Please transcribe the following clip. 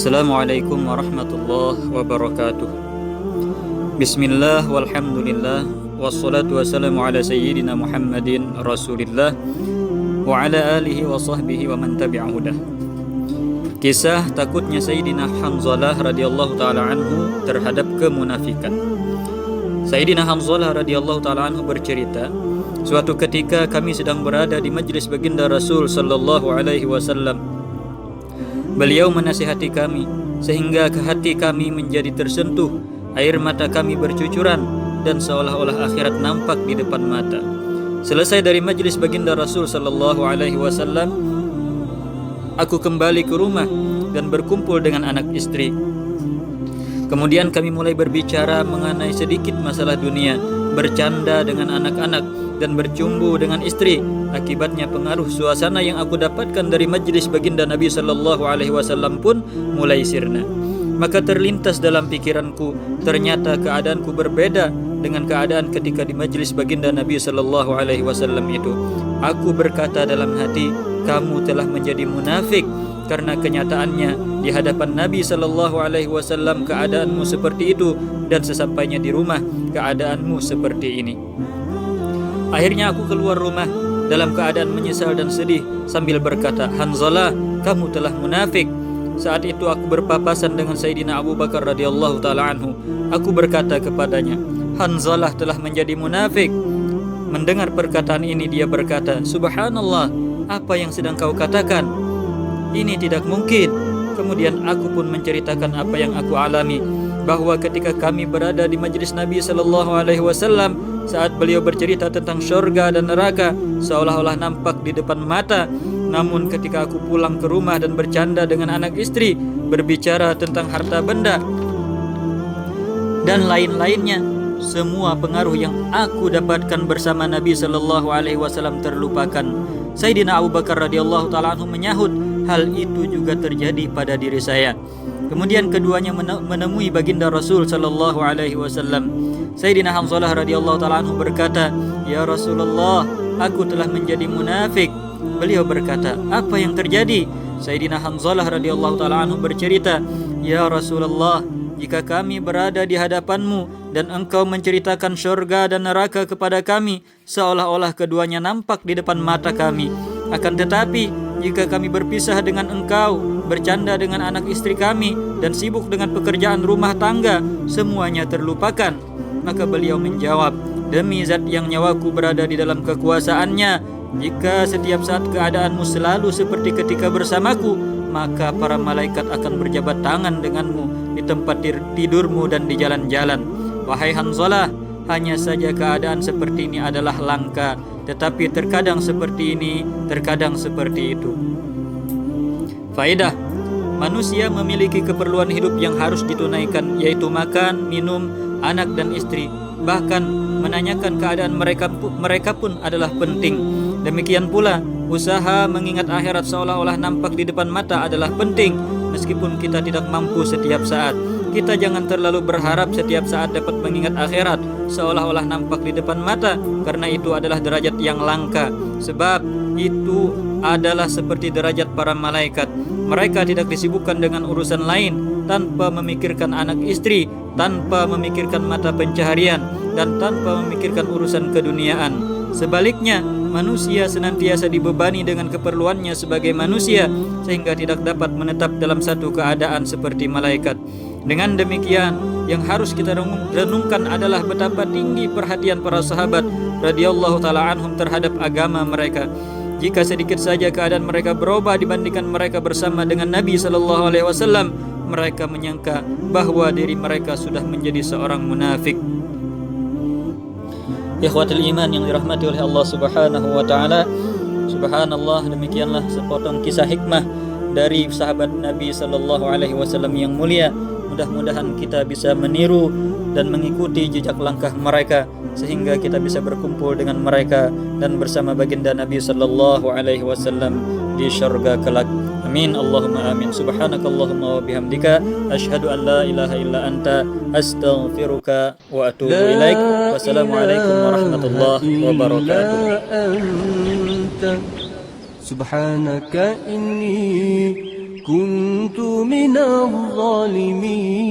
Assalamualaikum warahmatullahi wabarakatuh. Bismillah walhamdulillah wassalatu wassalamu ala sayyidina Muhammadin Rasulillah wa ala alihi wa sahbihi wa man tabi'ahu dah. Kisah takutnya Sayyidina Hanzalah radhiyallahu taala anhu terhadap kemunafikan. Sayyidina Hanzalah radhiyallahu taala anhu bercerita, suatu ketika kami sedang berada di majlis baginda Rasul sallallahu alaihi wasallam. Beliau menasihati kami sehingga ke hati kami menjadi tersentuh, air mata kami bercucuran dan seolah-olah akhirat nampak di depan mata. Selesai dari majlis baginda Rasul sallallahu alaihi wasallam, aku kembali ke rumah dan berkumpul dengan anak istri. Kemudian kami mulai berbicara mengenai sedikit masalah dunia, bercanda dengan anak-anak dan bercumbu dengan istri. Akibatnya pengaruh suasana yang aku dapatkan dari majlis baginda Nabi sallallahu alaihi wasallam pun mulai sirna. Maka terlintas dalam pikiranku, ternyata keadaanku berbeda dengan keadaan ketika di majlis baginda Nabi sallallahu alaihi wasallam itu. Aku berkata dalam hati, kamu telah menjadi munafik, karena kenyataannya di hadapan Nabi sallallahu alaihi wasallam keadaanmu seperti itu, dan sesampainya di rumah keadaanmu seperti ini. Akhirnya aku keluar rumah dalam keadaan menyesal dan sedih sambil berkata, Hanzalah, kamu telah munafik. Saat itu aku berpapasan dengan Sayyidina Abu Bakar radhiyallahu taala anhu. Aku berkata kepadanya, Hanzalah telah menjadi munafik. Mendengar perkataan ini dia berkata, Subhanallah, apa yang sedang kau katakan? Ini tidak mungkin. Kemudian aku pun menceritakan apa yang aku alami, bahwa ketika kami berada di majlis Nabi sallallahu alaihi wasallam, saat beliau bercerita tentang syurga dan neraka, seolah-olah nampak di depan mata. Namun ketika aku pulang ke rumah dan bercanda dengan anak istri, berbicara tentang harta benda dan lain-lainnya, semua pengaruh yang aku dapatkan bersama Nabi sallallahu alaihi wasallam terlupakan. Sayyidina Abu Bakar radhiyallahu taala anhu menyahut, hal itu juga terjadi pada diri saya. Kemudian keduanya menemui baginda Rasul sallallahu alaihi wasallam. Sayyidina Hanzalah radhiyallahu taala anhu berkata, "Ya Rasulullah, aku telah menjadi munafik." Beliau berkata, "Apa yang terjadi?" Sayyidina Hanzalah radhiyallahu taala anhu bercerita, "Ya Rasulullah, jika kami berada di hadapanmu dan engkau menceritakan syurga dan neraka kepada kami, seolah-olah keduanya nampak di depan mata kami. Akan tetapi, jika kami berpisah dengan engkau, bercanda dengan anak istri kami, dan sibuk dengan pekerjaan rumah tangga, semuanya terlupakan." Maka beliau menjawab, "Demi zat yang nyawaku berada di dalam kekuasaannya, jika setiap saat keadaanmu selalu seperti ketika bersamaku, maka para malaikat akan berjabat tangan denganmu di tempat tidurmu dan di jalan-jalan. Wahai Hanzalah, hanya saja keadaan seperti ini adalah langka, tetapi terkadang seperti ini, terkadang seperti itu." Faedah: manusia memiliki keperluan hidup yang harus ditunaikan, yaitu makan, minum, anak dan istri. Bahkan menanyakan keadaan mereka pun adalah penting. Demikian pula usaha mengingat akhirat seolah-olah nampak di depan mata adalah penting, meskipun kita tidak mampu setiap saat. Kita jangan terlalu berharap setiap saat dapat mengingat akhirat seolah-olah nampak di depan mata, karena itu adalah derajat yang langka. Sebab itu adalah seperti derajat para malaikat. Mereka tidak disibukkan dengan urusan lain, tanpa memikirkan anak istri, tanpa memikirkan mata pencaharian, dan tanpa memikirkan urusan keduniaan. Sebaliknya, manusia senantiasa dibebani dengan keperluannya sebagai manusia, sehingga tidak dapat menetap dalam satu keadaan seperti malaikat. Dengan demikian, yang harus kita renungkan adalah betapa tinggi perhatian para sahabat radhiyallahu taala anhum terhadap agama mereka. Jika sedikit saja keadaan mereka berubah dibandingkan mereka bersama dengan Nabi sallallahu alaihi wasallam, mereka menyangka bahwa diri mereka sudah menjadi seorang munafik. Ikhwatul iman yang dirahmati oleh Allah Subhanahu wa taala, subhanallah, demikianlah sepotong kisah hikmah dari sahabat Nabi sallallahu alaihi wasallam yang mulia. Mudah-mudahan kita bisa meniru dan mengikuti jejak langkah mereka, sehingga kita bisa berkumpul dengan mereka dan bersama baginda Nabi sallallahu alaihi wasallam di syurga kelak. Amin, Allahumma amin. Subhanakallahumma wa bihamdika, asyhadu an la ilaha illa anta, astaghfiruka wa atubu ilaik. Wassalamualaikum warahmatullahi wabarakatuh. Subhanaka inni كنت من الظالمين